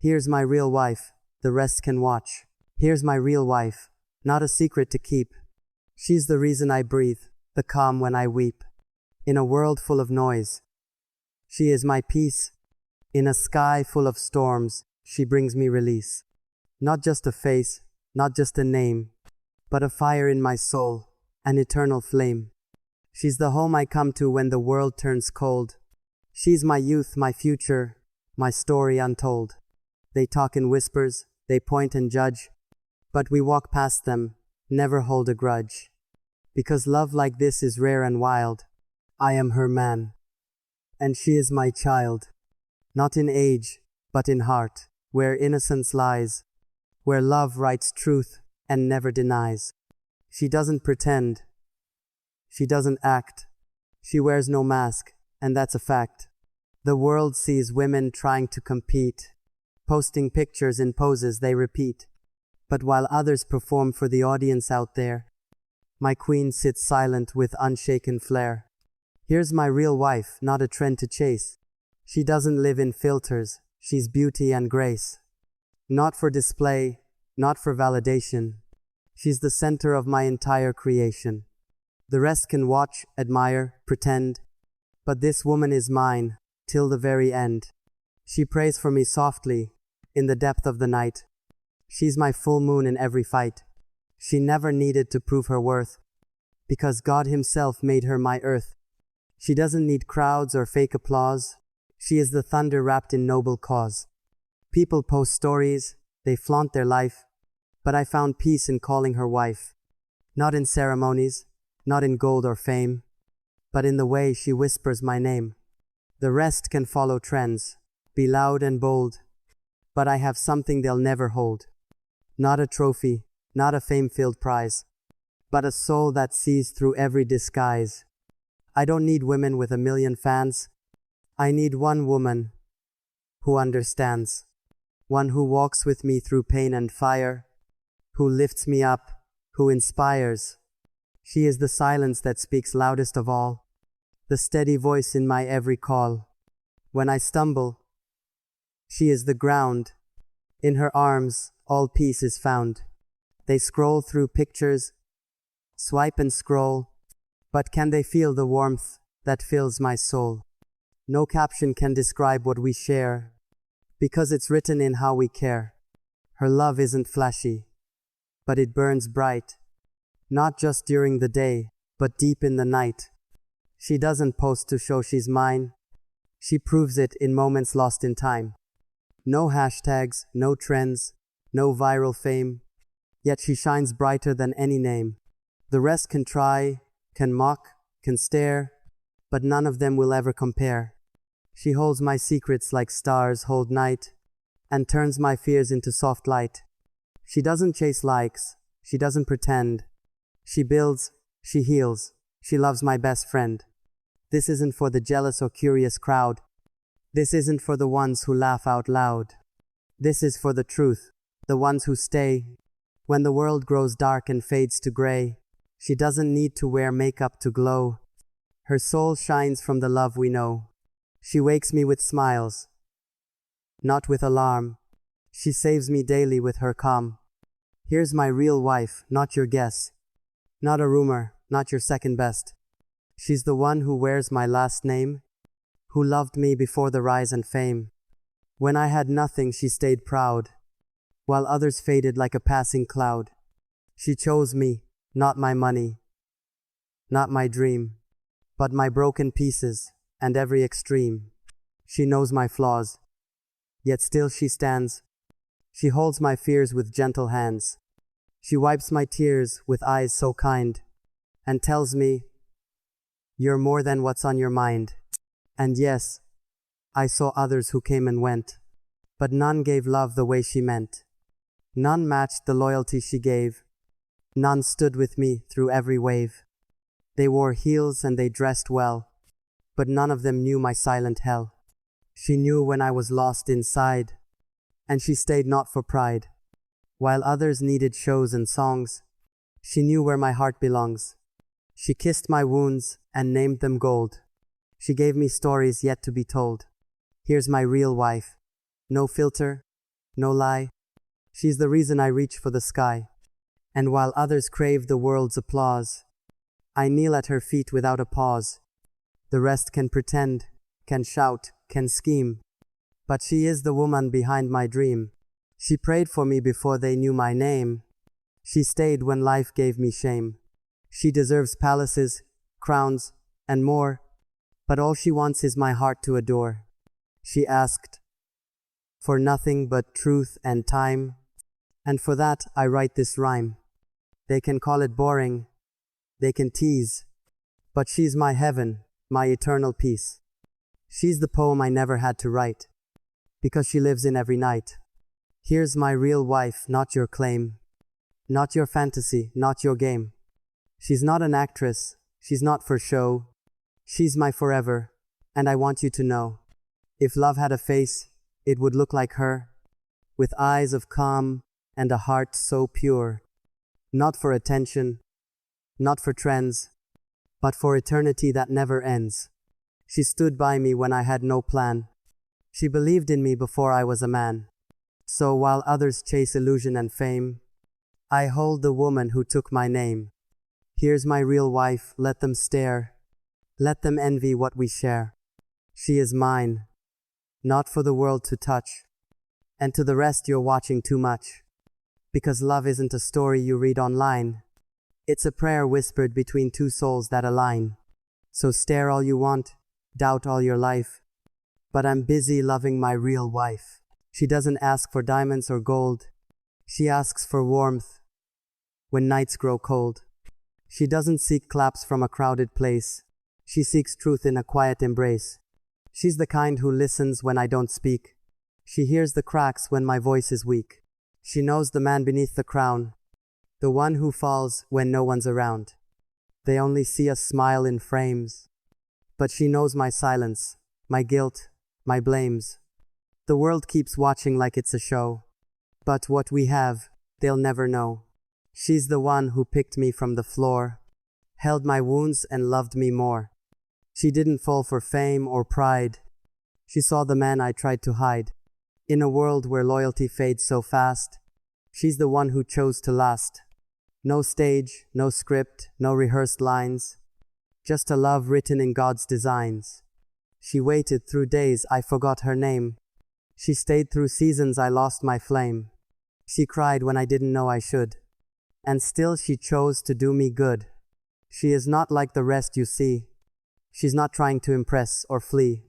Here's my real wife, the rest can watch. Here's my real wife, not a secret to keep. She's the reason I breathe, the calm when I weep. In a world full of noise, she is my peace. In a sky full of storms, she brings me release. Not just a face, not just a name, but a fire in my soul, an eternal flame. She's the home I come to when the world turns cold. She's my youth, my future, my story untold. They talk in whispers, they point and judge, but we walk past them, never hold a grudge. Because love like this is rare and wild. I am her man, and she is my child. Not in age, but in heart, where innocence lies, where love writes truth and never denies. She doesn't pretend, she doesn't act, she wears no mask, and that's a fact. The world sees women trying to compete, posting pictures in poses they repeat. But while others perform for the audience out there, my queen sits silent with unshaken flair. Here's my real wife, not a trend to chase. She doesn't live in filters, she's beauty and grace. Not for display, not for validation. She's the center of my entire creation. The rest can watch, admire, pretend, but this woman is mine, till the very end. She prays for me softly, in the depth of the night. She's my full moon in every fight. She never needed to prove her worth, because God himself made her my earth. She doesn't need crowds or fake applause. She is the thunder wrapped in noble cause. People post stories, they flaunt their life, but I found peace in calling her wife. Not in ceremonies, not in gold or fame, but in the way she whispers my name. The rest can follow trends, be loud and bold, but I have something they'll never hold. Not a trophy, not a fame-filled prize, but a soul that sees through every disguise. I don't need women with a million fans. I need one woman who understands. One who walks with me through pain and fire, who lifts me up, who inspires. She is the silence that speaks loudest of all, the steady voice in my every call. When I stumble, she is the ground. In her arms, all peace is found. They scroll through pictures, swipe and scroll, but can they feel the warmth that fills my soul? No caption can describe what we share, because it's written in how we care. Her love isn't flashy, but it burns bright, not just during the day, but deep in the night. She doesn't post to show she's mine. She proves it in moments lost in time. No hashtags, no trends, no viral fame, yet she shines brighter than any name. The rest can try, can mock, can stare, but none of them will ever compare. She holds my secrets like stars hold night, and turns my fears into soft light. She doesn't chase likes, she doesn't pretend. She builds, she heals, she loves my best friend. This isn't for the jealous or curious crowd. This isn't for the ones who laugh out loud. This is for the truth, the ones who stay. When the world grows dark and fades to gray, she doesn't need to wear makeup to glow. Her soul shines from the love we know. She wakes me with smiles, not with alarm. She saves me daily with her calm. Here's my real wife, not your guess. Not a rumor, not your second best. She's the one who wears my last name, who loved me before the rise and fame. When I had nothing, she stayed proud, while others faded like a passing cloud. She chose me, not my money, not my dream, but my broken pieces and every extreme. She knows my flaws, yet still she stands. She holds my fears with gentle hands. She wipes my tears with eyes so kind, and tells me, "You're more than what's on your mind." And yes, I saw others who came and went, but none gave love the way she meant. None matched the loyalty she gave. None stood with me through every wave. They wore heels and they dressed well, but none of them knew my silent hell. She knew when I was lost inside, and she stayed not for pride. While others needed shows and songs, she knew where my heart belongs. She kissed my wounds and named them gold. She gave me stories yet to be told. Here's my real wife. No filter, no lie. She's the reason I reach for the sky. And while others crave the world's applause, I kneel at her feet without a pause. The rest can pretend, can shout, can scheme, but she is the woman behind my dream. She prayed for me before they knew my name. She stayed when life gave me shame. She deserves palaces, crowns, and more, but all she wants is my heart to adore. She asked for nothing but truth and time, and for that I write this rhyme. They can call it boring, they can tease, but she's my heaven, my eternal peace. She's the poem I never had to write, because she lives in every night. Here's my real wife, not your claim, not your fantasy, not your game. She's not an actress, she's not for show. She's my forever, and I want you to know. If love had a face, it would look like her, with eyes of calm and a heart so pure. Not for attention, not for trends, but for eternity that never ends. She stood by me when I had no plan. She believed in me before I was a man. So while others chase illusion and fame, I hold the woman who took my name. Here's my real wife, let them stare. Let them envy what we share. She is mine, not for the world to touch. And to the rest, you're watching too much. Because love isn't a story you read online. It's a prayer whispered between two souls that align. So stare all you want, doubt all your life, but I'm busy loving my real wife. She doesn't ask for diamonds or gold. She asks for warmth when nights grow cold. She doesn't seek claps from a crowded place. She seeks truth in a quiet embrace. She's the kind who listens when I don't speak. She hears the cracks when my voice is weak. She knows the man beneath the crown, the one who falls when no one's around. They only see us smile in frames, but she knows my silence, my guilt, my blames. The world keeps watching like it's a show, but what we have, they'll never know. She's the one who picked me from the floor, held my wounds and loved me more. She didn't fall for fame or pride. She saw the man I tried to hide. In a world where loyalty fades so fast, she's the one who chose to last. No stage, no script, no rehearsed lines, just a love written in God's designs. She waited through days I forgot her name. She stayed through seasons I lost my flame. She cried when I didn't know I should. And still she chose to do me good. She is not like the rest you see. She's not trying to impress or flee.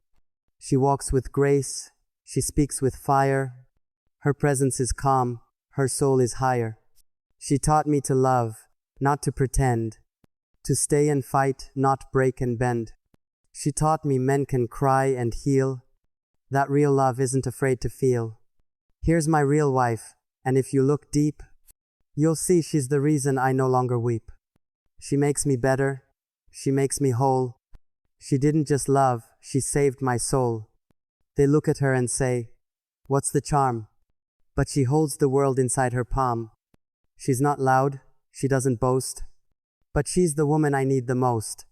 She walks with grace. She speaks with fire. Her presence is calm. Her soul is higher. She taught me to love, not to pretend. To stay and fight, not break and bend. She taught me men can cry and heal. That real love isn't afraid to feel. Here's my real wife, and if you look deep, you'll see she's the reason I no longer weep. She makes me better. She makes me whole. She didn't just love, she saved my soul. They look at her and say, "What's the charm?" But she holds the world inside her palm. She's not loud, she doesn't boast, but she's the woman I need the most.